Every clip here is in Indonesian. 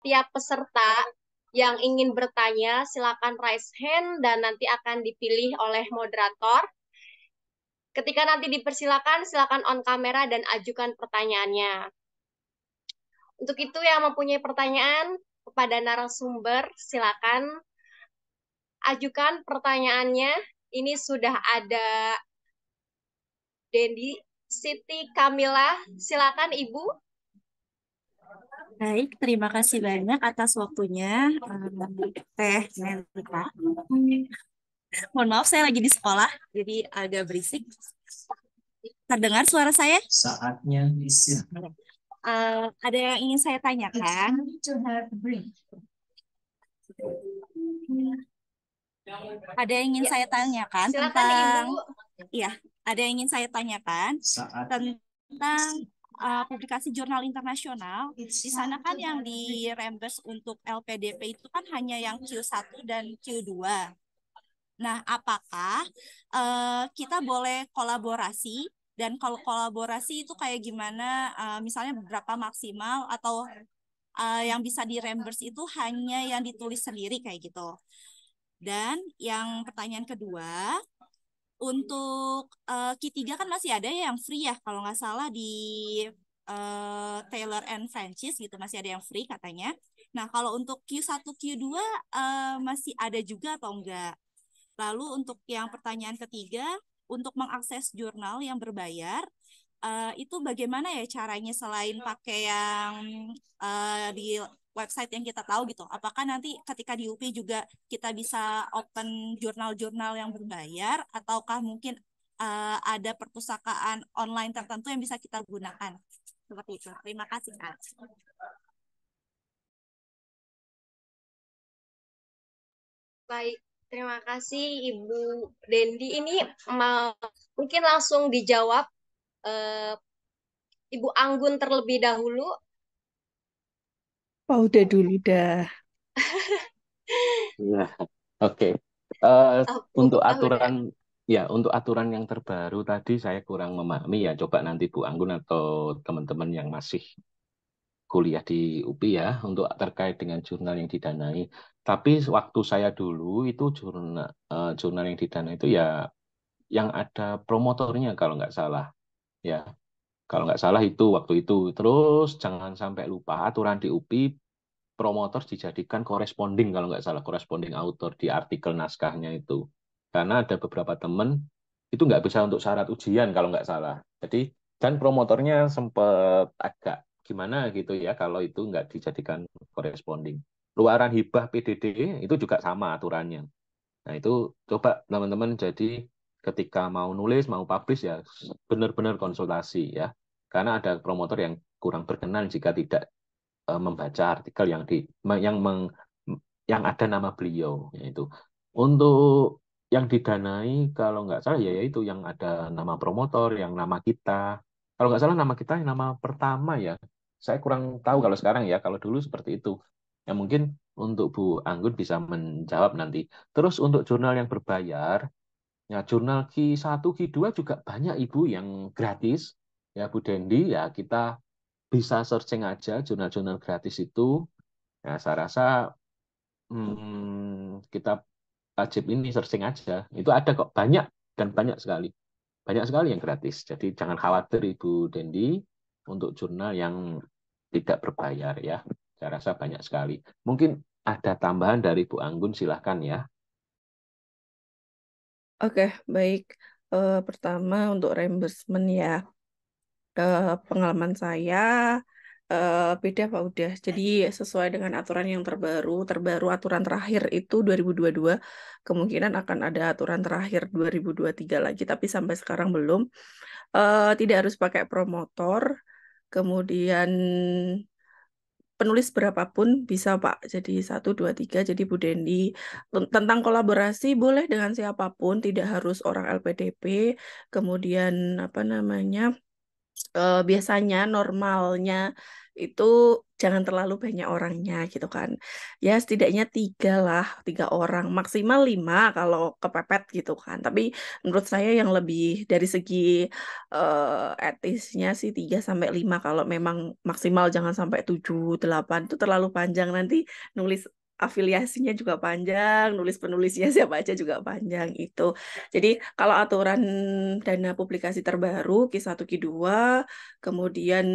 setiap peserta yang ingin bertanya, silakan raise hand dan nanti akan dipilih oleh moderator. Ketika nanti dipersilakan, silakan on kamera dan ajukan pertanyaannya. Untuk itu yang mempunyai pertanyaan kepada narasumber, silakan ajukan pertanyaannya. Ini sudah ada Dendi Siti Kamila, silakan Ibu. Baik, terima kasih banyak atas waktunya, Teh Melita. Mohon maaf, saya lagi di sekolah, jadi agak berisik. Terdengar suara saya? Saatnya istirahat. Ada yang ingin saya tanyakan? Ada yang ingin Ya, saya tanyakan silakan Ibu. tentang, ya, ada yang ingin saya tanyakan tentang publikasi jurnal internasional. Di sana kan yang di reimburse untuk LPDP itu kan hanya yang Q1 dan Q2. Nah, apakah kita boleh kolaborasi? Dan kalau kolaborasi itu kayak gimana? Misalnya berapa maksimal atau yang bisa di reimburse itu hanya yang ditulis sendiri kayak gitu. Dan yang pertanyaan kedua, untuk Q3 kan masih ada yang free ya, kalau nggak salah di Taylor and Francis gitu masih ada yang free katanya. Nah, kalau untuk Q1, Q2 masih ada juga atau enggak? Lalu untuk yang pertanyaan ketiga, untuk mengakses jurnal yang berbayar, itu bagaimana ya caranya selain pakai yang di website yang kita tahu gitu? Apakah nanti ketika di UP juga kita bisa open jurnal-jurnal yang berbayar, ataukah mungkin ada perpustakaan online tertentu yang bisa kita gunakan? Seperti itu. Terima kasih, Kak. Baik, terima kasih Ibu Dendi. Ini mungkin langsung dijawab eh, Ibu Anggun terlebih dahulu. Oh, udah dulu dah. Ya, oke. Eh, untuk Udah. untuk aturan yang terbaru tadi saya kurang memahami ya. Coba nanti Bu Anggun atau teman-teman yang masih kuliah di UPI ya untuk terkait dengan jurnal yang didanai. Tapi waktu saya dulu itu jurnal yang didanai itu ya yang ada promotornya kalau nggak salah ya. Kalau nggak salah itu waktu itu. Terus jangan sampai lupa aturan di UPI promotor dijadikan corresponding kalau nggak salah corresponding author di artikel naskahnya itu karena ada beberapa temen itu nggak bisa untuk syarat ujian kalau nggak salah jadi dan promotornya sempat agak gimana gitu ya kalau itu nggak dijadikan corresponding luaran hibah PDD itu juga sama aturannya nah itu coba teman-teman jadi ketika mau nulis mau publish ya benar-benar konsultasi ya karena ada promotor yang kurang berkenan jika tidak membaca artikel yang yang ada nama beliau yaitu untuk yang didanai kalau nggak salah ya itu yang ada nama promotor yang nama kita kalau nggak salah nama kita yang nama pertama ya saya kurang tahu kalau sekarang ya kalau dulu seperti itu ya mungkin untuk Bu Anggun bisa menjawab nanti terus untuk jurnal yang berbayar ya jurnal Q1 Q2 juga banyak ibu yang gratis ya Bu Dendi ya kita bisa searching aja jurnal-jurnal gratis itu. Nah, saya rasa kita wajib ini searching aja. Itu ada kok banyak dan banyak sekali. Banyak sekali yang gratis. Jadi jangan khawatir Ibu Dendi untuk jurnal yang tidak berbayar ya. Saya rasa banyak sekali. Mungkin ada tambahan dari Bu Anggun silahkan ya. Oke, baik. Pertama untuk reimbursement ya. Pengalaman saya beda Pak udah. Jadi sesuai dengan aturan yang terbaru aturan terakhir itu 2022, kemungkinan akan ada aturan terakhir 2023 lagi, tapi sampai sekarang belum. Tidak harus pakai promotor, kemudian penulis berapapun bisa Pak. Jadi 1, 2, 3. Jadi Bu Dendi tentang kolaborasi boleh dengan siapapun, tidak harus orang LPDP. Kemudian apa namanya? Biasanya normalnya itu jangan terlalu banyak orangnya gitu kan. Ya setidaknya 3 orang, maksimal 5 kalau kepepet gitu kan. Tapi menurut saya yang lebih dari segi etisnya sih 3 sampai 5, kalau memang maksimal jangan sampai 7, 8 itu terlalu panjang, nanti nulis afiliasinya juga panjang, nulis penulisnya siapa aja juga panjang itu. Jadi kalau aturan dana publikasi terbaru Q1 Q2, kemudian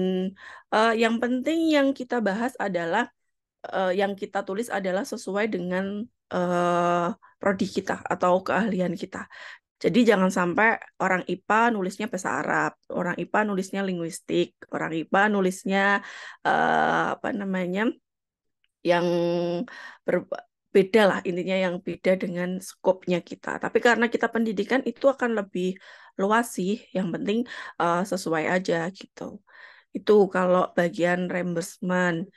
yang penting yang kita bahas adalah yang kita tulis adalah sesuai dengan prodi kita atau keahlian kita. Jadi jangan sampai orang IPA nulisnya bahasa Arab, orang IPA nulisnya linguistik, orang IPA nulisnya apa namanya, yang berbeda lah, intinya yang beda dengan skopnya kita. Tapi karena kita pendidikan itu akan lebih luas sih, yang penting sesuai aja gitu. Itu kalau bagian reimbursement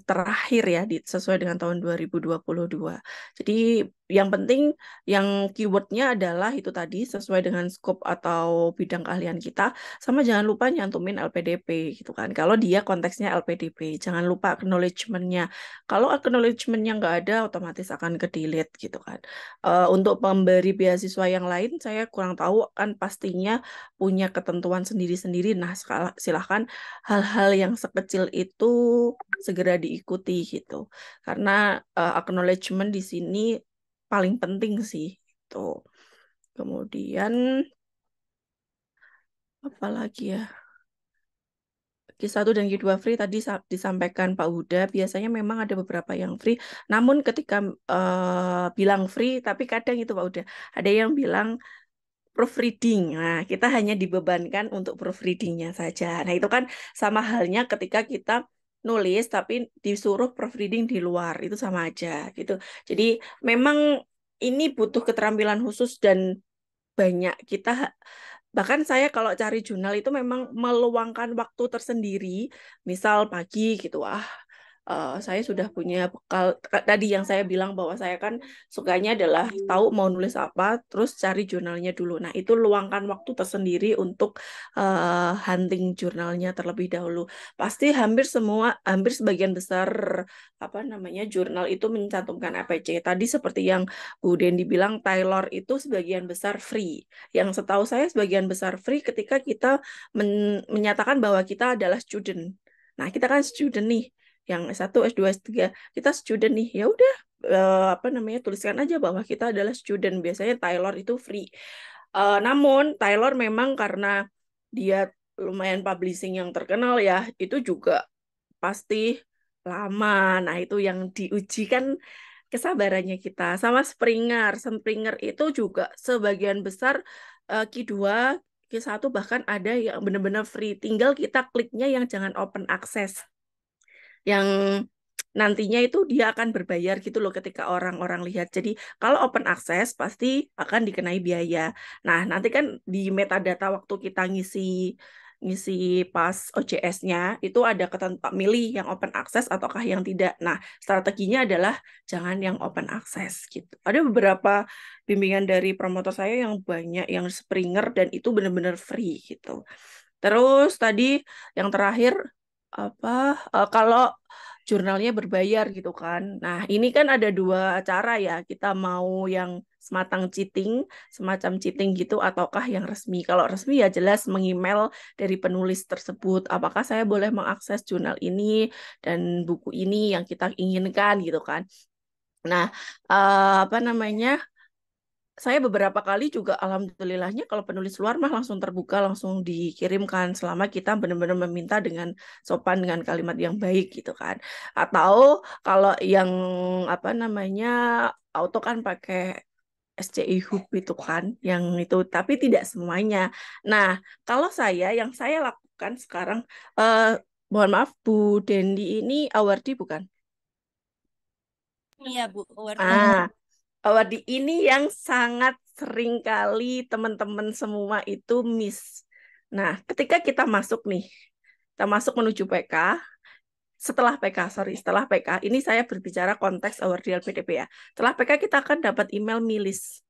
terakhir ya, sesuai dengan tahun 2022. Jadi yang penting yang keywordnya adalah itu tadi sesuai dengan skop atau bidang keahlian kita, sama jangan lupa nyantumin LPDP gitu kan. Kalau dia konteksnya LPDP, jangan lupa acknowledgement-nya. Kalau acknowledgement-nya nggak ada, otomatis akan ke-delete gitu kan. Untuk pemberi beasiswa yang lain, saya kurang tahu, kan pastinya punya ketentuan sendiri-sendiri. Nah, silahkan hal-hal yang sekecil itu segera diikuti gitu. Karena acknowledgement di sini paling penting sih. Tuh. Kemudian apa lagi ya? Q1 dan Q2 free tadi disampaikan Pak Huda, biasanya memang ada beberapa yang free. Namun ketika bilang free, tapi kadang itu Pak Huda, ada yang bilang proofreading. Nah, kita hanya dibebankan untuk proofreadingnya saja. Nah, itu kan sama halnya ketika kita nulis tapi disuruh proofreading di luar, itu sama aja gitu. Jadi memang ini butuh keterampilan khusus dan banyak kita, bahkan saya kalau cari jurnal itu memang meluangkan waktu tersendiri, misal pagi gitu, saya sudah punya bekal tadi yang saya bilang bahwa saya kan sukanya adalah tahu mau nulis apa, terus cari jurnalnya dulu. Nah, itu luangkan waktu tersendiri untuk hunting jurnalnya terlebih dahulu. Pasti hampir sebagian besar apa namanya jurnal itu mencantumkan APC. Tadi seperti yang Bu Dendi bilang, Taylor itu sebagian besar free. Yang setahu saya sebagian besar free ketika kita menyatakan bahwa kita adalah student. Nah, kita kan student nih, yang S1, S2, S3, kita student nih, ya udah apa namanya, tuliskan aja bahwa kita adalah student. Biasanya Taylor itu free. Namun Taylor memang karena dia lumayan publishing yang terkenal ya, itu juga pasti lama. Nah, itu yang diuji kan kesabarannya kita. Sama Springer. Springer itu juga sebagian besar Q2, Q1 bahkan ada yang benar-benar free. Tinggal kita kliknya yang jangan open access, yang nantinya itu dia akan berbayar gitu loh ketika orang-orang lihat. Jadi kalau open access pasti akan dikenai biaya. Nah, nanti kan di metadata waktu kita ngisi ngisi pas OJS-nya itu ada ketentuan milih yang open access ataukah yang tidak. Nah, strateginya adalah jangan yang open access gitu. Ada beberapa bimbingan dari promotor saya yang banyak yang Springer dan itu benar-benar free gitu. Terus tadi yang terakhir apa, kalau jurnalnya berbayar gitu kan. Nah, ini kan ada 2 cara ya. Kita mau yang semacam cheating gitu, ataukah yang resmi. Kalau resmi ya jelas mengemail dari penulis tersebut. Apakah saya boleh mengakses jurnal ini dan buku ini yang kita inginkan gitu kan. Nah, apa namanya, saya beberapa kali juga alhamdulillahnya kalau penulis luar mah langsung terbuka, langsung dikirimkan selama kita benar-benar meminta dengan sopan, dengan kalimat yang baik gitu kan. Atau kalau yang apa namanya auto kan pakai SCI Hub itu kan, yang itu, tapi tidak semuanya. Nah, kalau yang saya lakukan sekarang, eh, mohon maaf Bu Dendi, ini awardee bukan? Iya, Bu. Awardee ini yang sangat sering kali teman-teman semua itu miss. Nah, ketika kita masuk nih, kita masuk menuju PK, setelah PK, ini saya berbicara konteks awardee LPDP ya. Setelah PK kita akan dapat email milis.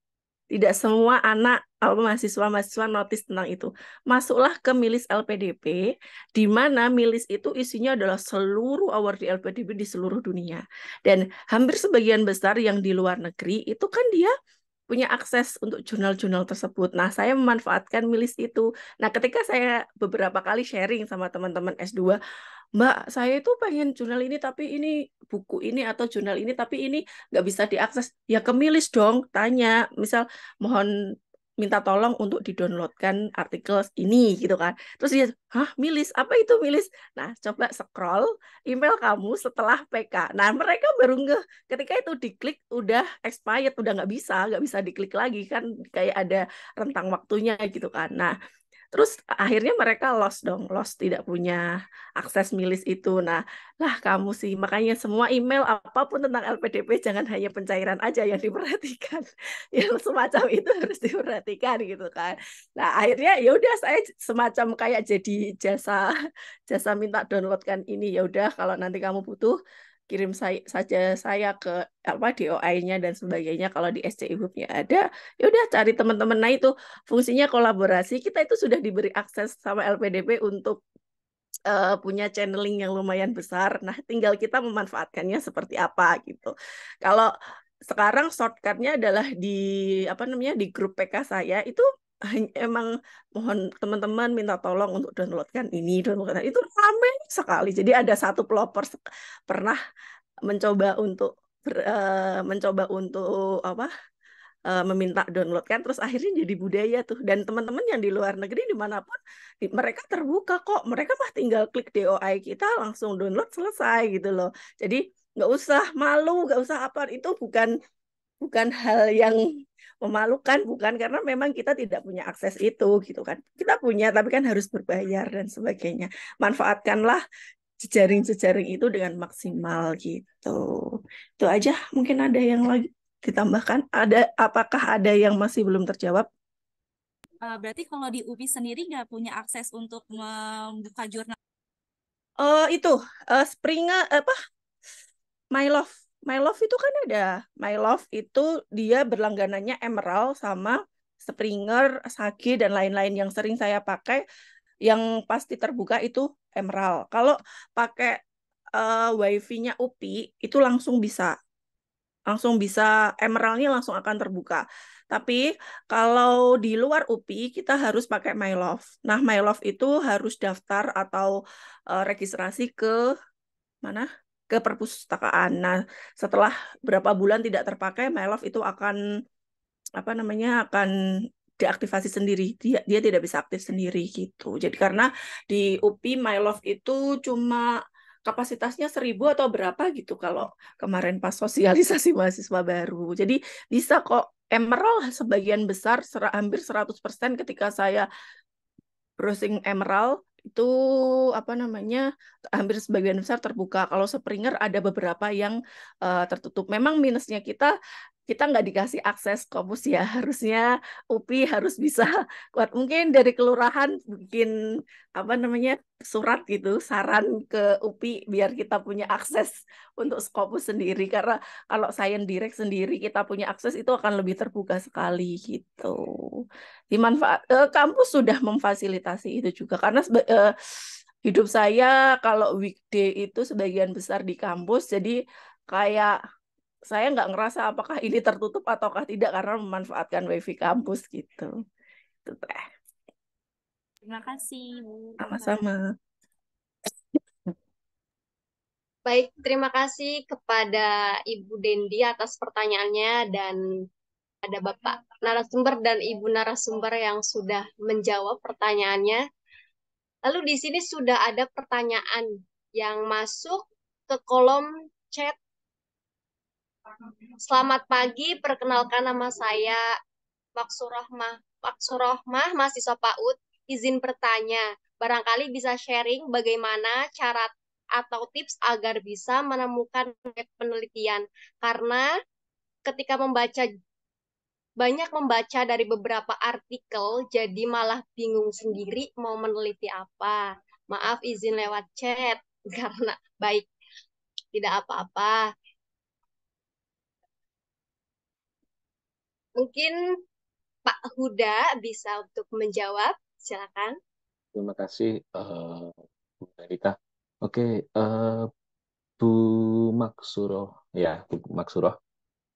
Tidak semua anak mahasiswa-mahasiswa notice tentang itu. Masuklah ke milis LPDP, di mana milis itu isinya adalah seluruh award di LPDP di seluruh dunia. Dan hampir sebagian besar yang di luar negeri itu kan dia punya akses untuk jurnal-jurnal tersebut. Nah, saya memanfaatkan milis itu. Nah, ketika saya beberapa kali sharing sama teman-teman S2, Mbak, saya itu pengen jurnal ini, tapi ini buku ini atau jurnal ini, tapi ini nggak bisa diakses. Ya ke milis dong, tanya. Misal, mohon minta tolong untuk di-downloadkan artikel ini gitu kan. Terus dia, hah milis? Apa itu milis? Nah, coba scroll email kamu setelah PK. Nah, mereka baru ketika itu diklik udah expired, udah nggak bisa diklik lagi kan, kayak ada rentang waktunya gitu kan. Nah, terus akhirnya mereka lost dong, lost tidak punya akses milis itu. Nah, lah kamu sih, makanya semua email apapun tentang LPDP jangan hanya pencairan aja yang diperhatikan. Yang semacam itu harus diperhatikan gitu kan. Nah, akhirnya ya udah saya semacam kayak jadi jasa jasa minta downloadkan ini. Ya udah kalau nanti kamu butuh kirim saja saya ke apa DOI-nya dan sebagainya. Kalau di SCI Hub-nya ada, ya udah cari teman-teman. Nah, itu fungsinya kolaborasi. Kita itu sudah diberi akses sama LPDP untuk punya channeling yang lumayan besar. Nah, tinggal kita memanfaatkannya seperti apa gitu. Kalau sekarang shortcut-nya adalah di apa namanya di grup PK saya itu emang mohon teman-teman minta tolong untuk downloadkan ini, downloadkan itu ramai sekali. Jadi ada satu pelopor pernah mencoba untuk apa meminta download kan, terus akhirnya jadi budaya tuh, dan teman-teman yang di luar negeri dimanapun mereka terbuka kok, mereka mah tinggal klik DOI kita langsung download selesai gitu loh. Jadi nggak usah malu, nggak usah apa, itu bukan bukan hal yang memalukan, bukan, karena memang kita tidak punya akses itu gitu kan, kita punya tapi kan harus berbayar dan sebagainya. Manfaatkanlah jejaring-jejaring itu dengan maksimal gitu. Itu aja, mungkin ada yang lagi ditambahkan? Apakah ada yang masih belum terjawab? Berarti kalau di UPI sendiri nggak punya akses untuk membuka jurnal. Itu Springer apa? My Love. My Love itu kan ada. My Love itu dia berlangganannya Emerald sama Springer, Sage dan lain-lain. Yang sering saya pakai yang pasti terbuka itu Emerald. Kalau pakai wifi-nya UPI itu langsung bisa Emerald-nya langsung akan terbuka. Tapi kalau di luar UPI kita harus pakai My Love. Nah, My Love itu harus daftar atau registrasi ke mana? Ke perpustakaan. Nah, setelah berapa bulan tidak terpakai, My Love itu akan apa namanya? Akan deaktivasi sendiri. Dia tidak bisa aktif sendiri gitu. Jadi karena di UPI My Love itu cuma kapasitasnya 1.000 atau berapa gitu kalau kemarin pas sosialisasi mahasiswa baru. Jadi bisa kok Emerald sebagian besar hampir 100% ketika saya browsing Emerald itu apa namanya hampir sebagian besar terbuka. Kalau Springer ada beberapa yang tertutup. Memang minusnya kita nggak dikasih akses kampus ya. Harusnya UPI harus bisa kuat. Mungkin dari kelurahan bikin apa namanya surat gitu, saran ke UPI biar kita punya akses untuk Scopus sendiri. Karena kalau Sains Direct sendiri kita punya akses itu akan lebih terbuka sekali gitu. Kampus sudah memfasilitasi itu juga karena hidup saya kalau weekday itu sebagian besar di kampus, jadi kayak saya nggak ngerasa apakah ini tertutup ataukah tidak karena memanfaatkan wifi kampus gitu. Itu teh. Terima kasih, Bu. Sama-sama. Baik, terima kasih kepada Ibu Dendi atas pertanyaannya dan ada Bapak narasumber dan Ibu narasumber yang sudah menjawab pertanyaannya. Lalu di sini sudah ada pertanyaan yang masuk ke kolom chat. Selamat pagi, perkenalkan nama saya Maksurohmah, mahasiswa PAUD. Izin bertanya, barangkali bisa sharing bagaimana cara atau tips agar bisa menemukan web penelitian. Karena ketika banyak membaca dari beberapa artikel, jadi malah bingung sendiri mau meneliti apa. Maaf izin lewat chat, karena baik, tidak apa-apa. Mungkin Pak Huda bisa untuk menjawab. Silakan. Terima kasih, Bu Melita. Oke, Bu Maksuroh, ya, Bu Maksuroh,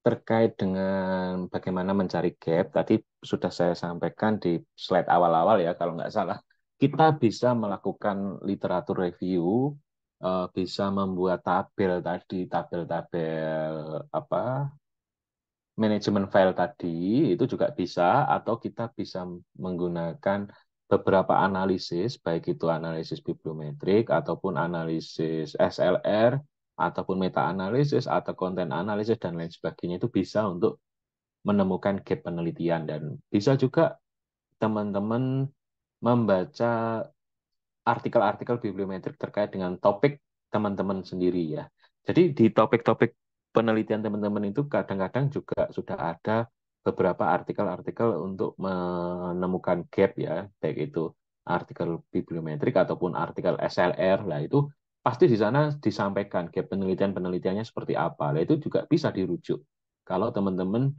terkait dengan bagaimana mencari gap, tadi sudah saya sampaikan di slide awal-awal ya, kalau nggak salah. Kita bisa melakukan literatur review, bisa membuat tabel tadi, tabel-tabel apa manajemen file tadi itu juga bisa, atau kita bisa menggunakan beberapa analisis, baik itu analisis bibliometrik ataupun analisis SLR ataupun meta analisis atau konten analisis dan lain sebagainya, itu bisa untuk menemukan gap penelitian. Dan bisa juga teman-teman membaca artikel-artikel bibliometrik terkait dengan topik teman-teman sendiri ya. Jadi di topik-topik penelitian teman-teman itu kadang-kadang juga sudah ada beberapa artikel-artikel untuk menemukan gap ya, baik itu artikel bibliometrik ataupun artikel SLR. Lah itu pasti di sana disampaikan gap penelitiannya seperti apa. Lah itu juga bisa dirujuk kalau teman-teman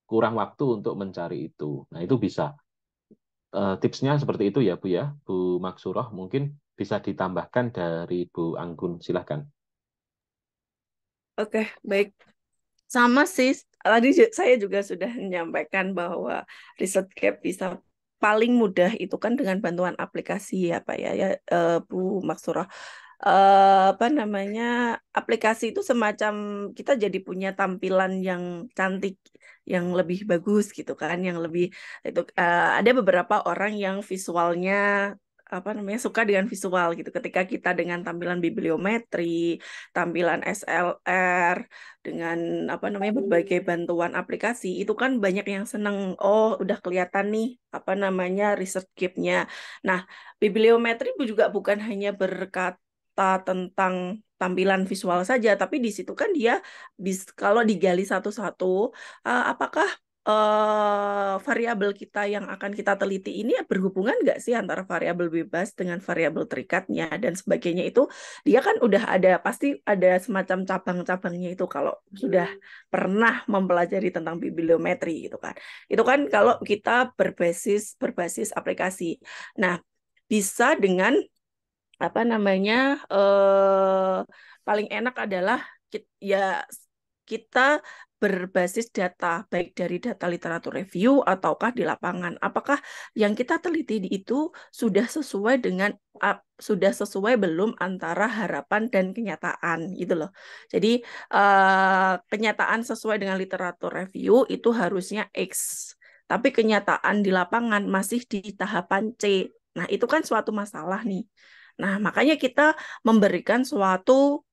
kurang waktu untuk mencari itu. Nah, itu bisa. Tipsnya seperti itu ya, Bu ya. Bu Maksuroh, mungkin bisa ditambahkan dari Bu Anggun. Silahkan. Oke, baik. Sama sih, tadi saya juga sudah menyampaikan bahwa riset gap bisa paling mudah itu kan dengan bantuan aplikasi ya Pak ya, Bu Maksurah. Apa namanya, aplikasi itu semacam kita jadi punya tampilan yang cantik, yang lebih bagus gitu kan, yang lebih itu ada beberapa orang yang visualnya apa namanya suka dengan visual gitu. Ketika kita dengan tampilan bibliometri, tampilan SLR, dengan apa namanya berbagai bantuan aplikasi itu kan banyak yang seneng. Oh, udah kelihatan nih apa namanya research gap-nya. Nah, bibliometri juga bukan hanya berkata tentang tampilan visual saja, tapi di situ kan dia kalau digali satu-satu, apakah variabel kita yang akan kita teliti ini berhubungan nggak sih antara variabel bebas dengan variabel terikatnya dan sebagainya, itu dia kan udah ada, pasti ada semacam cabang-cabangnya itu kalau sudah pernah mempelajari tentang bibliometri gitu kan. Itu kan kalau kita berbasis aplikasi. Nah, bisa dengan apa namanya paling enak adalah kita berbasis data, baik dari data literatur review ataukah di lapangan. Apakah yang kita teliti itu sudah sesuai belum antara harapan dan kenyataan gitu loh. Jadi kenyataan sesuai dengan literatur review itu harusnya X, tapi kenyataan di lapangan masih di tahapan C. Nah, itu kan suatu masalah nih. Nah, makanya kita memberikan suatu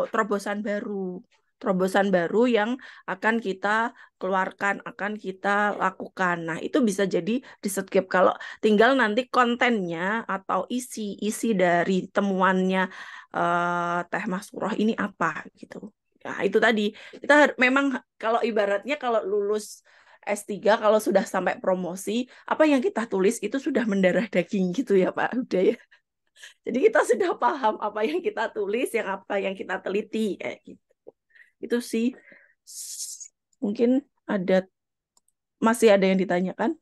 terobosan baru yang akan kita keluarkan, akan kita lakukan. Nah, itu bisa jadi research gap. Kalau tinggal nanti kontennya atau isi dari temuannya Teh Maksurah ini apa gitu. Nah, itu tadi. Kita memang kalau ibaratnya kalau lulus S3, kalau sudah sampai promosi, apa yang kita tulis itu sudah mendarah daging gitu ya Pak. Udah ya. Jadi kita sudah paham apa yang kita tulis, yang apa yang kita teliti, gitu. Itu sih mungkin masih ada yang ditanyakan.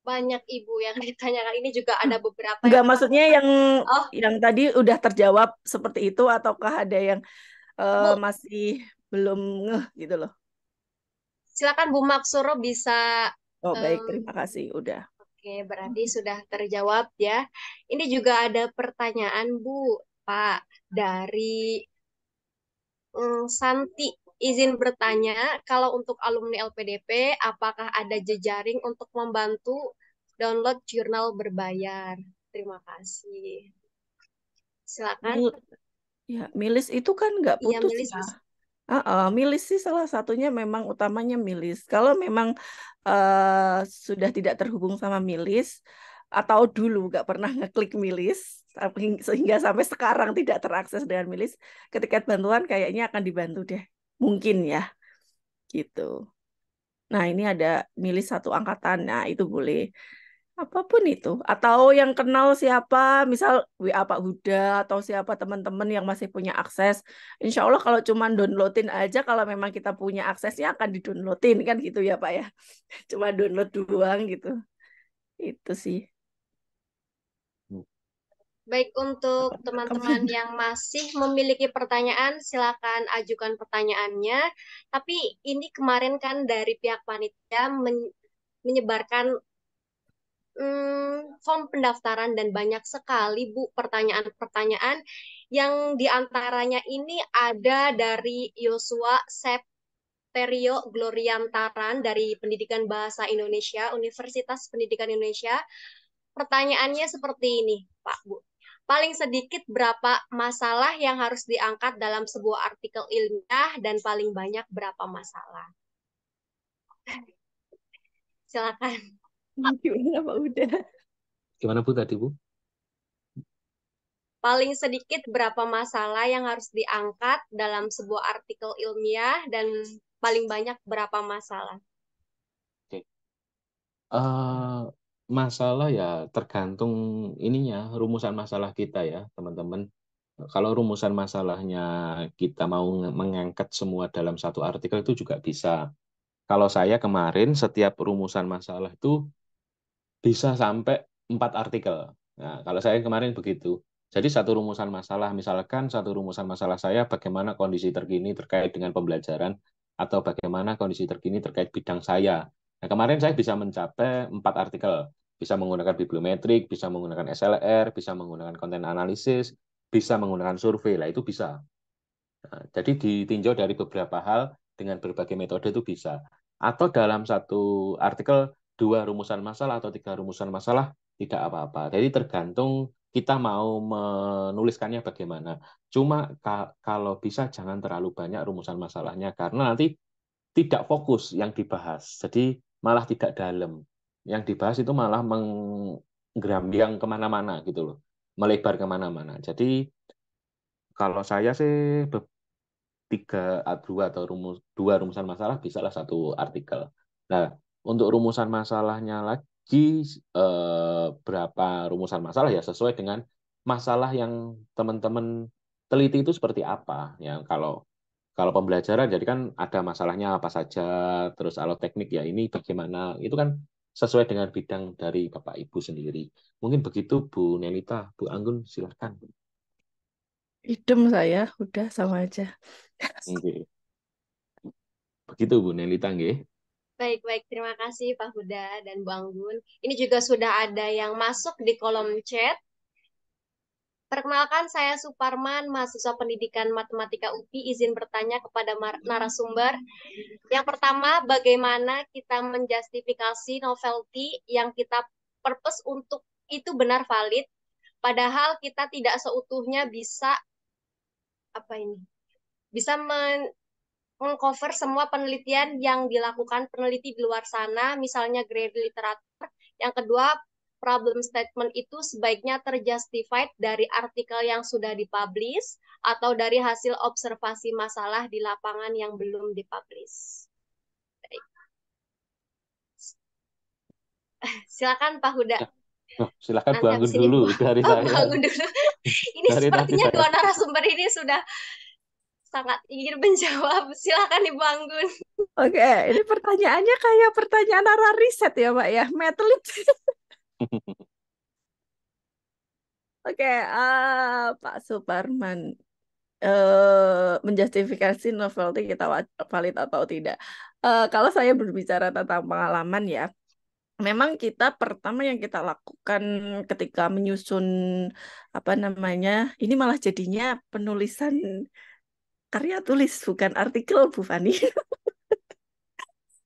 Banyak Ibu yang ditanyakan, ini juga ada beberapa Enggak, yang maksudnya oh, yang tadi udah terjawab seperti itu ataukah ada yang Bu, masih belum ngeh gitu loh. silakan Bu Maksuro bisa. Oh, baik, em, terima kasih udah. Oke, berarti sudah terjawab ya. Ini juga ada pertanyaan Bu, Pak, dari Santi. Izin bertanya, kalau untuk alumni LPDP, apakah ada jejaring untuk membantu download jurnal berbayar? Terima kasih. Silakan. Milis itu kan nggak Iya, putus Milis. ya. Milis sih salah satunya, memang utamanya Milis. Kalau memang sudah tidak terhubung sama Milis, atau dulu nggak pernah ngeklik Milis, sehingga sampai sekarang tidak terakses dengan Milis, ketika bantuan kayaknya akan dibantu deh. Mungkin ya, gitu. Nah, ini ada Milis satu angkatan. Nah, itu boleh. apapun itu, atau yang kenal siapa, misal WA Pak Huda atau siapa teman-teman yang masih punya akses, insya Allah kalau cuma downloadin aja, kalau memang kita punya aksesnya akan didownloadin kan gitu ya Pak ya, cuma download doang gitu, itu sih. Baik, untuk teman-teman yang masih memiliki pertanyaan, silakan ajukan pertanyaannya. Tapi ini kemarin kan dari pihak panitia menyebarkan form pendaftaran dan banyak sekali Bu pertanyaan-pertanyaan yang diantaranya ini ada dari Yosua Septerio Gloriantaran dari Pendidikan Bahasa Indonesia, Universitas Pendidikan Indonesia. Pertanyaannya seperti ini, Pak Bu. Paling sedikit berapa masalah yang harus diangkat dalam sebuah artikel ilmiah dan paling banyak berapa masalah? Silakan. Gimana Pak Huda? Gimana Bu tadi Bu? Paling sedikit berapa masalah yang harus diangkat dalam sebuah artikel ilmiah dan paling banyak berapa masalah? Oke. Masalah ya tergantung ininya, rumusan masalah kita ya, teman-teman. Kalau rumusan masalahnya kita mau mengangkat semua dalam satu artikel itu juga bisa. Kalau saya kemarin setiap rumusan masalah itu bisa sampai 4 artikel. Nah, kalau saya kemarin begitu. Jadi satu rumusan masalah, misalkan satu rumusan masalah saya bagaimana kondisi terkini terkait dengan pembelajaran atau bagaimana kondisi terkini terkait bidang saya. Nah, kemarin saya bisa mencapai 4 artikel. Bisa menggunakan bibliometrik, bisa menggunakan SLR, bisa menggunakan konten analisis, bisa menggunakan survei. Lah itu bisa. Nah, jadi ditinjau dari beberapa hal dengan berbagai metode itu bisa. Atau dalam satu artikel 2 rumusan masalah atau 3 rumusan masalah tidak apa-apa. Jadi tergantung kita mau menuliskannya bagaimana. Cuma kalau bisa jangan terlalu banyak rumusan masalahnya karena nanti tidak fokus yang dibahas. Jadi malah tidak dalam. Yang dibahas itu malah menggerambiang kemana-mana gitu loh. Melebar kemana-mana. Jadi kalau saya sih 2 rumusan masalah bisalah satu artikel. Nah, untuk rumusan masalahnya lagi berapa rumusan masalah ya sesuai dengan masalah yang teman-teman teliti itu seperti apa. Ya, kalau kalau pembelajaran jadi kan ada masalahnya apa saja, terus kalau teknik ya ini bagaimana. Itu kan sesuai dengan bidang dari Bapak Ibu sendiri. Mungkin begitu Bu Nelita, Bu Anggun silakan. Idem saya, udah sama aja. Oke. Begitu Bu Nelita nggih. Baik-baik, terima kasih Pak Huda dan Bu Anggun. Ini juga sudah ada yang masuk di kolom chat. Perkenalkan, saya Suparman, mahasiswa pendidikan Matematika UPI, izin bertanya kepada narasumber. Yang pertama, bagaimana kita menjustifikasi novelty yang kita purpose untuk itu benar valid, padahal kita tidak seutuhnya bisa bisa mengcover semua penelitian yang dilakukan peneliti di luar sana, misalnya grade literatur. Yang kedua, problem statement itu sebaiknya terjustified dari artikel yang sudah dipublish atau dari hasil observasi masalah di lapangan yang belum dipublish. Silakan Pak Huda. Oh, silakan Bu Nanti Anggun habis ini dulu Bu, dari Bu saya. Anggun dulu. Ini Dari tadi sepertinya saya. dua narasumber ini sudah sangat ingin menjawab. Silakan Ibu Anggun. Oke, ini pertanyaannya kayak pertanyaan arah riset ya Pak ya, metlik. Oke, Pak Suparman, menjustifikasi novelty kita valid atau tidak. Kalau saya berbicara tentang pengalaman ya, memang kita pertama yang kita lakukan ketika menyusun apa namanya, ini malah jadinya penulisan karya tulis bukan artikel Bu Fani.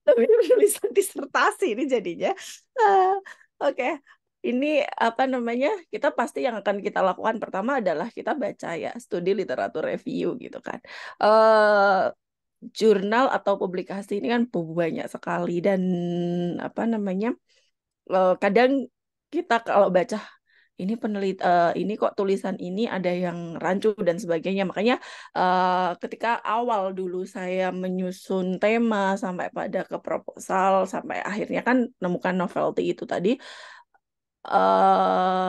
Tapi ini penulisan disertasi ini jadinya. Oke. Ini apa namanya? Kita pasti yang akan kita lakukan pertama adalah kita baca ya, studi literatur review gitu kan. Jurnal atau publikasi ini kan banyak sekali dan apa namanya? Kadang kita kalau baca ini kok tulisan ini ada yang rancu dan sebagainya. Makanya ketika awal dulu saya menyusun tema sampai pada ke proposal sampai akhirnya kan menemukan novelty itu tadi,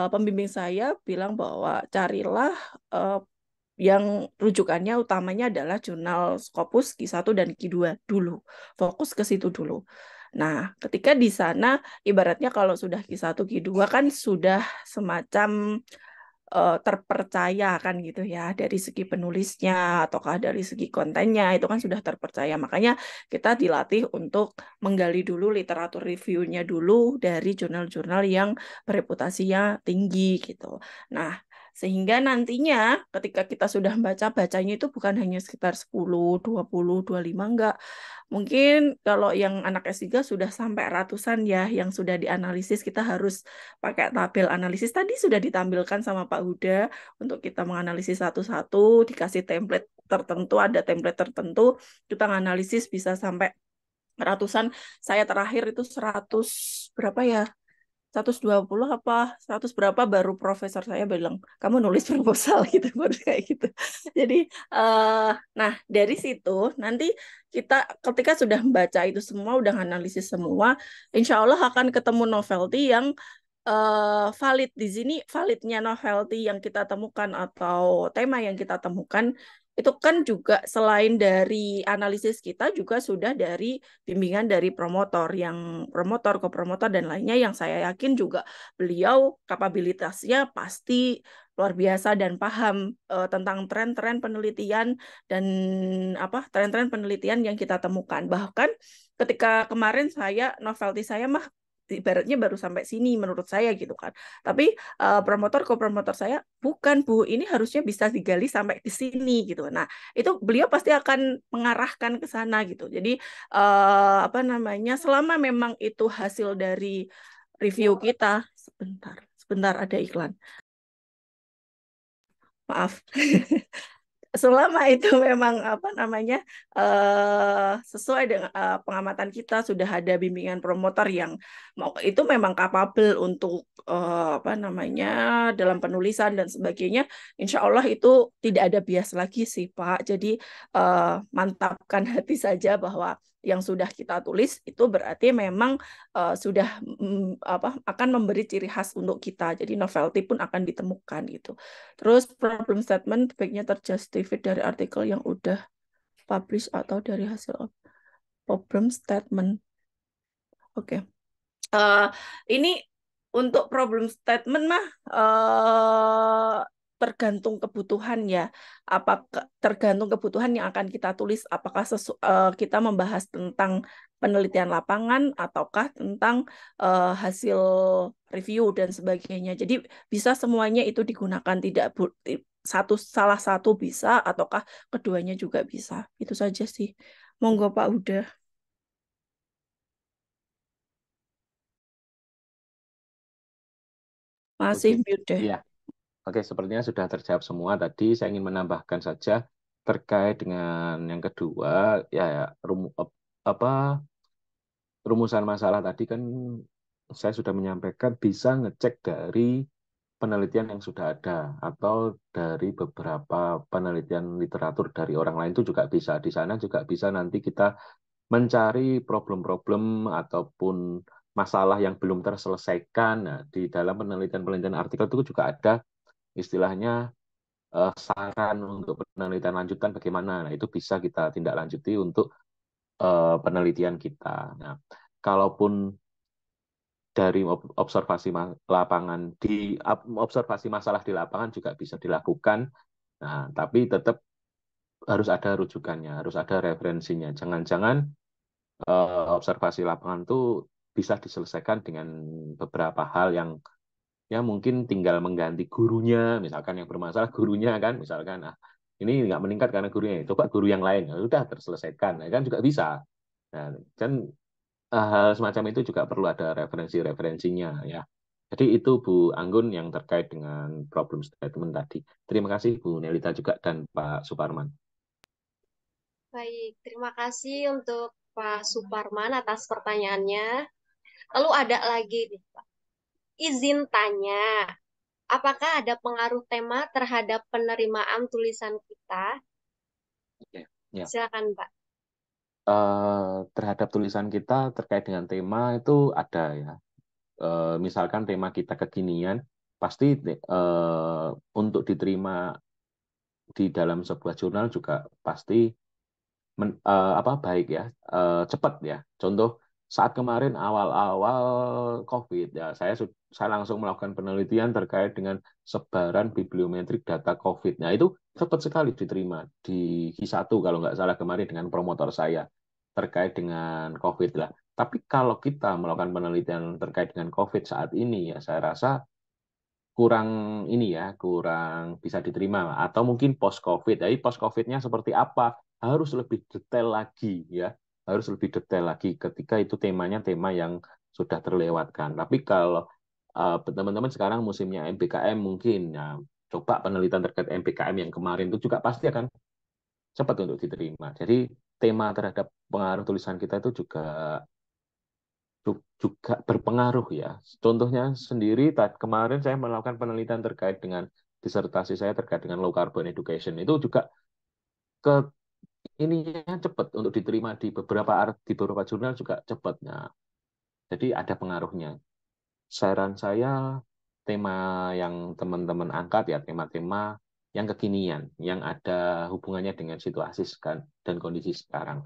pembimbing saya bilang bahwa carilah yang rujukannya utamanya adalah jurnal Scopus Q1 dan Q2 dulu. Fokus ke situ dulu. Nah, ketika di sana ibaratnya kalau sudah Q1, Q2 kan sudah semacam terpercaya kan gitu ya, dari segi penulisnya ataukah dari segi kontennya itu kan sudah terpercaya. Makanya kita dilatih untuk menggali dulu literatur reviewnya dulu dari jurnal-jurnal yang reputasinya tinggi gitu. Nah, sehingga nantinya ketika kita sudah baca-bacanya itu bukan hanya sekitar 10, 20, 25, enggak. Mungkin kalau yang anak S3 sudah sampai ratusan ya yang sudah dianalisis, kita harus pakai tabel analisis. Tadi sudah ditampilkan sama Pak Huda untuk kita menganalisis satu-satu, dikasih template tertentu, ada template tertentu, kita menganalisis bisa sampai ratusan. Saya terakhir itu 100 berapa ya? 120 apa 100 berapa baru profesor saya bilang kamu nulis proposal gitu baru kayak gitu. Jadi nah dari situ nanti kita ketika sudah membaca itu semua udah analisis semua, insya Allah akan ketemu novelty yang valid. Di sini validnya novelty yang kita temukan atau tema yang kita temukan itu kan juga selain dari analisis kita juga sudah dari bimbingan dari promotor, yang promotor, kopromotor dan lainnya yang saya yakin juga beliau kapabilitasnya pasti luar biasa dan paham tentang tren-tren penelitian dan tren-tren penelitian yang kita temukan. Bahkan ketika kemarin saya novelty saya mah ibaratnya baru sampai sini menurut saya gitu kan. Tapi promotor kopromotor saya bukan Bu, ini harusnya bisa digali sampai ke sini gitu. Nah, itu beliau pasti akan mengarahkan ke sana gitu. Jadi selama memang itu hasil dari review kita, sebentar ada iklan. Maaf. Selama itu memang sesuai dengan pengamatan kita, sudah ada bimbingan promotor yang itu memang kapabel untuk dalam penulisan dan sebagainya, insya Allah itu tidak ada bias lagi sih Pak. Jadi mantapkan hati saja bahwa yang sudah kita tulis itu berarti memang sudah akan memberi ciri khas untuk kita. Jadi novelty pun akan ditemukan gitu. Terus problem statement baiknya terjustify dari artikel yang udah publish atau dari hasil problem statement. Oke. Ini untuk problem statement mah tergantung kebutuhan ya. Tergantung kebutuhan yang akan kita tulis. Apakah kita membahas tentang penelitian lapangan ataukah tentang hasil review dan sebagainya. Jadi bisa semuanya itu digunakan, tidak salah satu bisa ataukah keduanya juga bisa. Itu saja sih. Monggo Pak Huda. Masih mute deh. Ya, oke, sepertinya sudah terjawab semua tadi. Saya ingin menambahkan saja terkait dengan yang kedua, rumusan masalah tadi kan saya sudah menyampaikan bisa ngecek dari penelitian yang sudah ada atau dari beberapa penelitian literatur dari orang lain itu juga bisa. Di sana juga bisa nanti kita mencari problem-problem ataupun masalah yang belum terselesaikan. Nah, di dalam penelitian-penelitian artikel itu juga ada istilahnya saran untuk penelitian lanjutan bagaimana. Nah, itu bisa kita tindak lanjuti untuk penelitian kita. Nah, kalaupun dari observasi lapangan observasi masalah di lapangan juga bisa dilakukan. Nah, tapi tetap harus ada rujukannya, harus ada referensinya. Jangan-jangan observasi lapangan itu bisa diselesaikan dengan beberapa hal yang ya mungkin tinggal mengganti gurunya, misalkan yang bermasalah gurunya kan, misalkan ini nggak meningkat karena gurunya, coba guru yang lain, ya sudah terselesaikan, ya kan juga bisa. Nah, kan hal semacam itu juga perlu ada referensi-referensinya ya. Jadi itu Bu Anggun yang terkait dengan problem statement tadi. Terima kasih Bu Nelita juga dan Pak Suparman. Baik, terima kasih untuk Pak Suparman atas pertanyaannya. Lalu ada lagi nih, Pak. Izin tanya, apakah ada pengaruh tema terhadap penerimaan tulisan kita? Ya. Silakan, Pak. Terhadap tulisan kita terkait dengan tema itu ada ya. Misalkan tema kita kekinian, pasti untuk diterima di dalam sebuah jurnal juga pasti baik ya, cepat ya. Contoh saat kemarin awal-awal COVID ya, saya langsung melakukan penelitian terkait dengan sebaran bibliometrik data COVID. Nah, itu cepat sekali diterima di Hi1 kalau nggak salah kemarin dengan promotor saya terkait dengan COVID lah. Tapi kalau kita melakukan penelitian terkait dengan COVID saat ini ya, saya rasa kurang kurang bisa diterima atau mungkin post COVID. Jadi post COVID-nya seperti apa? Harus lebih detail lagi ya. Harus lebih detail lagi ketika itu temanya tema yang sudah terlewatkan. Tapi kalau teman-teman sekarang musimnya MBKM mungkin ya coba penelitian terkait MBKM yang kemarin itu juga pasti akan cepat untuk diterima. Jadi tema terhadap pengaruh tulisan kita itu juga berpengaruh ya. Contohnya sendiri, kemarin saya melakukan penelitian terkait dengan disertasi saya terkait dengan low carbon education. Itu juga ke ininya cepat untuk diterima di beberapa jurnal juga cepat. Nah, jadi ada pengaruhnya. Saran saya tema yang teman-teman angkat ya tema-tema yang kekinian, yang ada hubungannya dengan situasi dan kondisi sekarang.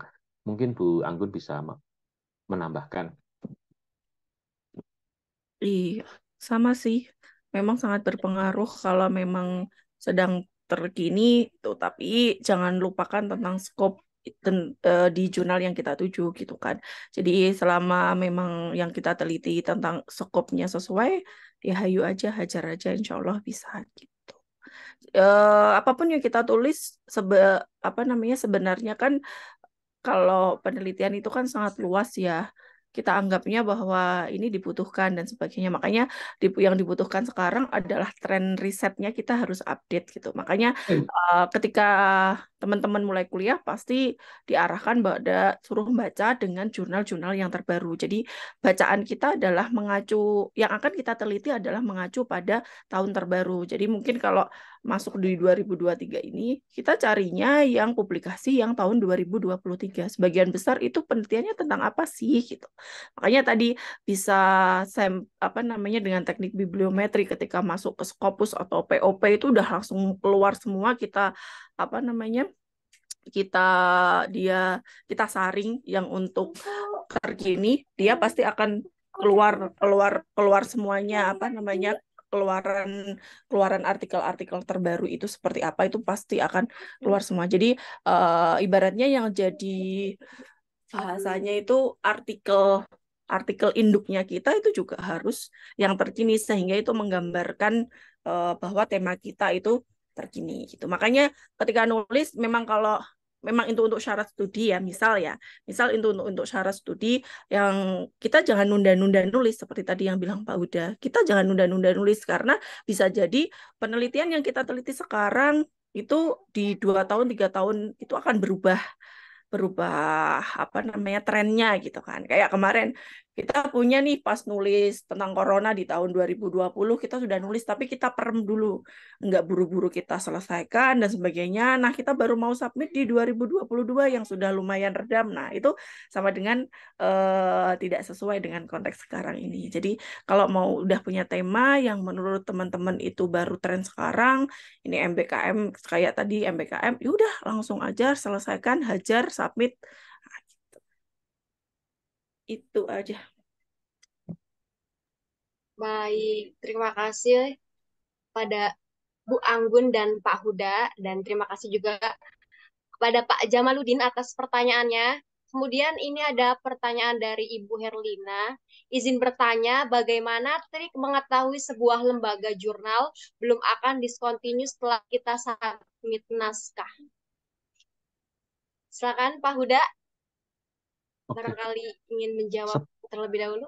Mungkin Bu Anggun bisa menambahkan. Iya, sama sih. Memang sangat berpengaruh kalau memang sedang terkini tuh, tapi jangan lupakan tentang skop di jurnal yang kita tuju gitu kan. Jadi selama memang yang kita teliti tentang skopnya sesuai, ya hayu aja, hajar aja, insya Allah bisa gitu. Apapun yang kita tulis sebenarnya kan kalau penelitian itu kan sangat luas ya. Kita anggapnya bahwa ini dibutuhkan dan sebagainya. Makanya yang dibutuhkan sekarang adalah tren risetnya kita harus update gitu. Makanya ketika teman-teman mulai kuliah pasti diarahkan pada suruh baca dengan jurnal-jurnal yang terbaru. Jadi bacaan kita adalah mengacu, yang akan kita teliti adalah mengacu pada tahun terbaru. Jadi mungkin kalau masuk di 2023 ini, kita carinya yang publikasi yang tahun 2023. Sebagian besar itu penelitiannya tentang apa sih gitu. Makanya tadi bisa dengan teknik bibliometri ketika masuk ke Scopus atau POP itu udah langsung keluar semua kita apa namanya kita dia kita saring yang untuk terkini dia pasti akan keluar keluar keluar semuanya keluaran artikel-artikel terbaru itu seperti apa itu pasti akan keluar semua. Jadi ibaratnya yang jadi bahasanya itu artikel induknya kita itu juga harus yang terkini sehingga itu menggambarkan bahwa tema kita itu terkini gitu. Makanya ketika nulis kalau memang itu untuk syarat studi misal itu untuk syarat studi yang kita jangan nunda-nunda nulis seperti tadi yang bilang Pak Huda. Kita jangan nunda-nunda nulis karena bisa jadi penelitian yang kita teliti sekarang itu di 2 tahun 3 tahun itu akan berubah trennya gitu kan. Kayak kemarin kita punya nih pas nulis tentang corona di tahun 2020 kita sudah nulis tapi kita perem dulu. Nggak buru-buru kita selesaikan dan sebagainya. Nah, kita baru mau submit di 2022 yang sudah lumayan redam. Nah, itu sama dengan tidak sesuai dengan konteks sekarang ini. Jadi, kalau mau udah punya tema yang menurut teman-teman itu baru tren sekarang, ini MBKM kayak tadi MBKM, ya udah langsung aja selesaikan, hajar, submit. Nah, gitu. Itu aja. Baik, terima kasih pada Bu Anggun dan Pak Huda, dan terima kasih juga kepada Pak Jamaludin atas pertanyaannya. Kemudian ini ada pertanyaan dari Ibu Herlina. Izin bertanya, bagaimana trik mengetahui sebuah lembaga jurnal belum akan discontinue setelah kita submit naskah? Silakan Pak Huda, barangkali ingin menjawab terlebih dahulu.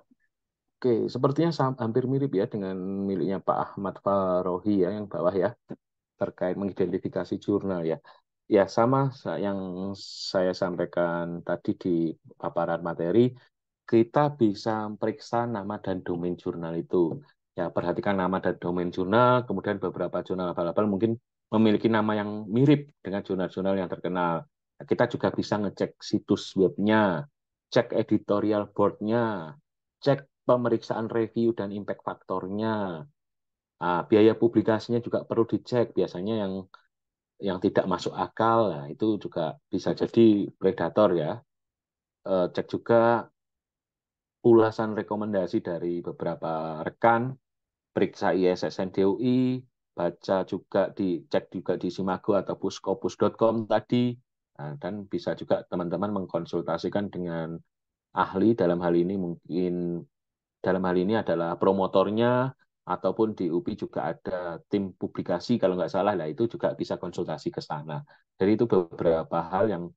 Oke, sepertinya hampir mirip ya dengan miliknya Pak Ahmad Farohi ya yang bawah ya terkait mengidentifikasi jurnal ya. Ya sama yang saya sampaikan tadi di paparan materi, kita bisa periksa nama dan domain jurnal itu. Ya, perhatikan nama dan domain jurnal, kemudian beberapa jurnal abal-abal mungkin memiliki nama yang mirip dengan jurnal-jurnal yang terkenal. Kita juga bisa ngecek situs webnya, cek editorial board-nya, cek pemeriksaan review dan impact faktornya. Biaya publikasinya juga perlu dicek. Biasanya yang tidak masuk akal, nah, itu juga bisa jadi predator ya. Cek juga ulasan rekomendasi dari beberapa rekan, periksa ISSN DOI, baca juga cek juga di Simago atau puskopus.com tadi. Nah, dan bisa juga teman-teman mengkonsultasikan dengan ahli dalam hal ini adalah promotornya ataupun di UPI juga ada tim publikasi kalau nggak salah lah itu juga bisa konsultasi ke sana. Jadi itu beberapa hal yang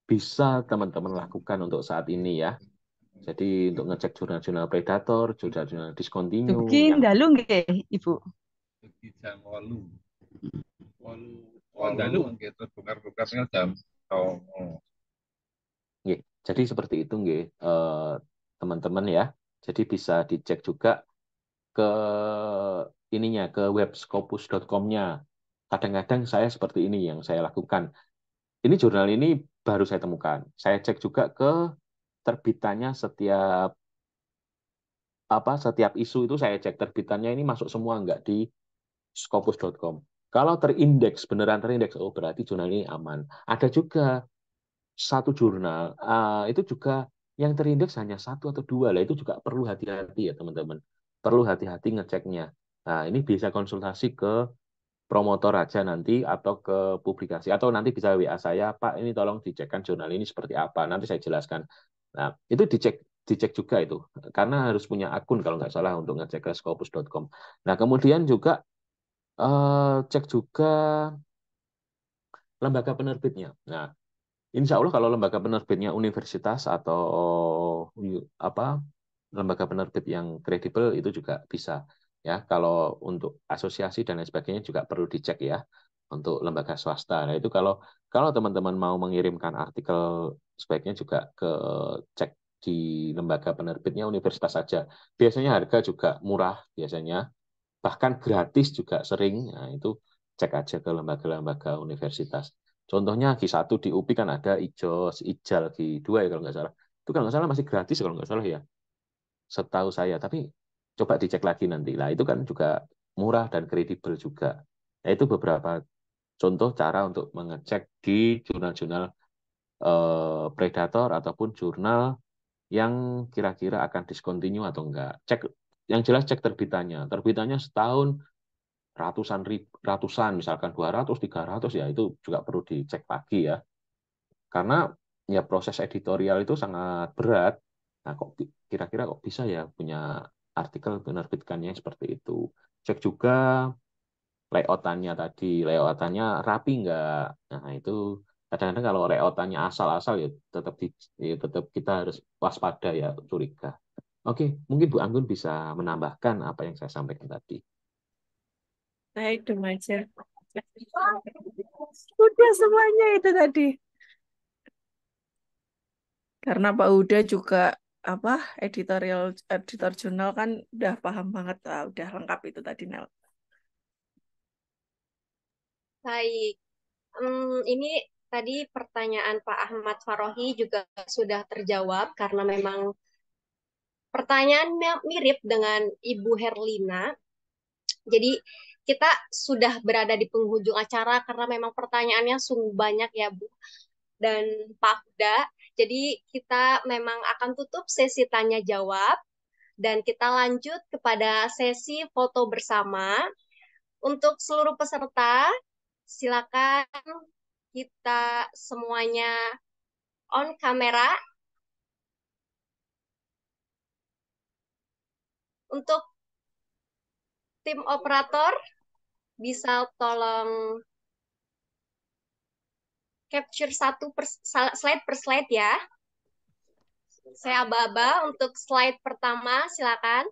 bisa teman-teman lakukan untuk saat ini ya. Jadi untuk ngecek jurnal-jurnal predator, jurnal-jurnal Dugi discontinue yang dalu nggih, Ibu. jam 8. 8 dalu nggih terbuka jam 09.00. nggih. Jadi seperti itu nggih teman-teman ya. Jadi bisa dicek juga ke ininya ke web scopus.com-nya. Kadang-kadang saya seperti ini yang saya lakukan. Ini jurnal ini baru saya temukan. Saya cek juga ke terbitannya setiap isu itu saya cek terbitannya ini masuk semua nggak di scopus.com. Kalau terindeks, beneran terindeks, oh berarti jurnal ini aman. Ada juga satu jurnal, itu juga yang terindeks hanya satu atau dua lah, itu juga perlu hati-hati ya teman-teman. Perlu hati-hati ngeceknya. Nah, ini bisa konsultasi ke promotor aja nanti atau ke publikasi atau nanti bisa WA saya, Pak, ini tolong dicekkan jurnal ini seperti apa. Nanti saya jelaskan. Nah, itu dicek juga itu karena harus punya akun kalau nggak salah untuk ngecek ke scopus.com. Nah, kemudian juga cek juga lembaga penerbitnya. Nah, insya Allah kalau lembaga penerbitnya universitas atau apa lembaga penerbit yang kredibel itu juga bisa ya. Kalau untuk asosiasi dan lain sebagainya juga perlu dicek ya untuk lembaga swasta. Nah itu kalau teman-teman mau mengirimkan artikel sebaiknya juga ke cek di lembaga penerbitnya universitas saja. Biasanya harga juga murah biasanya bahkan gratis juga sering. Nah itu cek aja ke lembaga-lembaga universitas. Contohnya Q1 di UPI kan ada IJOS, IJAL, Q2 ya kalau nggak salah. Itu kalau nggak salah masih gratis kalau nggak salah ya, setahu saya. Tapi coba dicek lagi nanti. Lah itu kan juga murah dan kredibel juga. Nah, itu beberapa contoh cara untuk mengecek di jurnal-jurnal predator ataupun jurnal yang kira-kira akan discontinue atau enggak. Yang jelas cek terbitannya. Terbitannya setahun ratusan misalkan 200 300 ya itu juga perlu dicek lagi ya karena ya proses editorial itu sangat berat. Nah kok kira-kira kok bisa ya punya artikel menerbitkannya seperti itu. Cek juga layoutannya rapi nggak. Nah itu kadang-kadang kalau layoutannya asal-asal ya tetap kita harus waspada ya curiga. Oke, mungkin Bu Anggun bisa menambahkan apa yang saya sampaikan tadi. Saya dong aja. Udah semuanya itu tadi. Karena Pak Huda juga apa editor jurnal kan udah paham banget, udah lengkap itu tadi Nel. Baik. Ini tadi pertanyaan Pak Ahmad Farohi juga sudah terjawab karena memang pertanyaannya mirip dengan Ibu Herlina. Jadi kita sudah berada di penghujung acara karena memang pertanyaannya sungguh banyak ya Bu dan Pak Huda. Jadi kita memang akan tutup sesi tanya jawab dan kita lanjut kepada sesi foto bersama. Untuk seluruh peserta, silakan kita semuanya on kamera. Untuk tim operator, bisa tolong capture slide per slide ya. Saya aba-aba untuk slide pertama, silakan.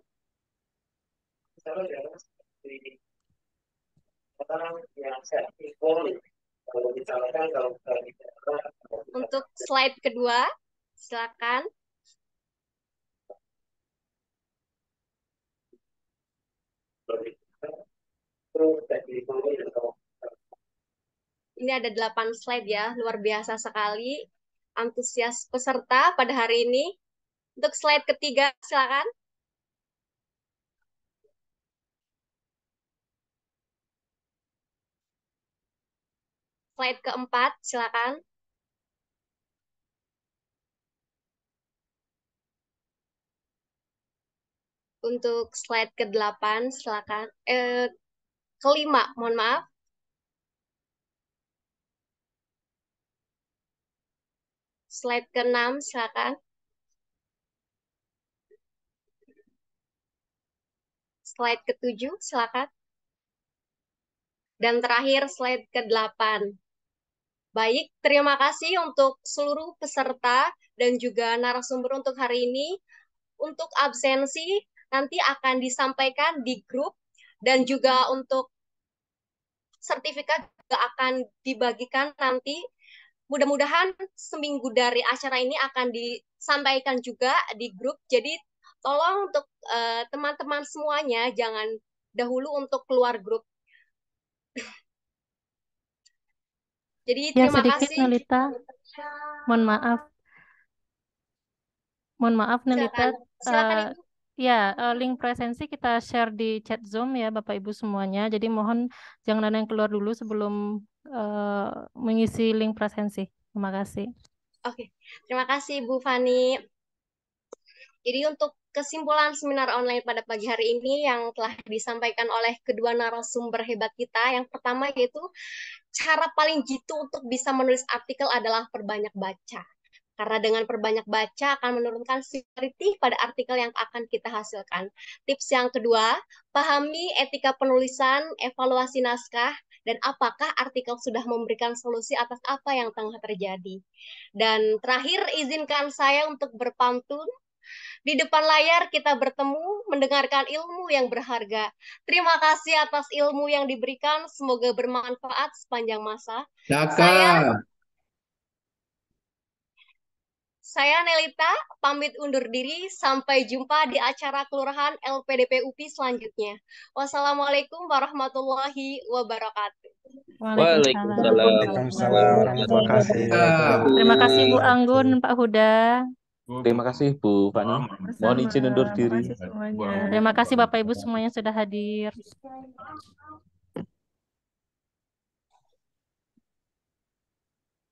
Untuk slide kedua, silakan. Ini ada 8 slide ya, luar biasa sekali. Antusias peserta pada hari ini. Untuk slide ketiga, silakan. slide keempat, silakan. Untuk slide ke-8, silakan. Kelima, mohon maaf. Slide ke-6, silakan. Slide ke-7, silakan. Dan terakhir, slide ke-8. Baik, terima kasih untuk seluruh peserta dan juga narasumber untuk hari ini. Untuk absensi, nanti akan disampaikan di grup, dan juga untuk sertifikat juga akan dibagikan nanti. Mudah-mudahan seminggu dari acara ini akan disampaikan juga di grup. Jadi tolong untuk teman-teman semuanya jangan dahulu untuk keluar grup. Jadi Ya, terima sedikit kasih. Nelita. Mohon maaf. Mohon maaf Nelita. Silakan Ibu. Ya, link presensi kita share di chat Zoom ya Bapak Ibu semuanya. Jadi mohon jangan ada yang keluar dulu sebelum mengisi link presensi. Terima kasih. Oke, terima kasih Bu Fani. Jadi untuk kesimpulan seminar online pada pagi hari ini yang telah disampaikan oleh kedua narasumber hebat kita, yang pertama yaitu cara paling jitu untuk bisa menulis artikel adalah perbanyak baca. Karena dengan perbanyak baca akan menurunkan severity pada artikel yang akan kita hasilkan. Tips yang kedua, pahami etika penulisan, evaluasi naskah, dan apakah artikel sudah memberikan solusi atas apa yang tengah terjadi. Dan terakhir, izinkan saya untuk berpantun. Di depan layar kita bertemu, mendengarkan ilmu yang berharga. Terima kasih atas ilmu yang diberikan, semoga bermanfaat sepanjang masa. Saya Nelita, pamit undur diri. Sampai jumpa di acara Kelurahan LPDP UPI selanjutnya. Wassalamualaikum warahmatullahi wabarakatuh. Waalaikumsalam. Terima kasih. Terima kasih Bu Anggun, Pak Huda. Terima kasih Bu Fani. Mohon izin undur diri. Terima kasih semuanya. Terima kasih Bapak Ibu semuanya sudah hadir.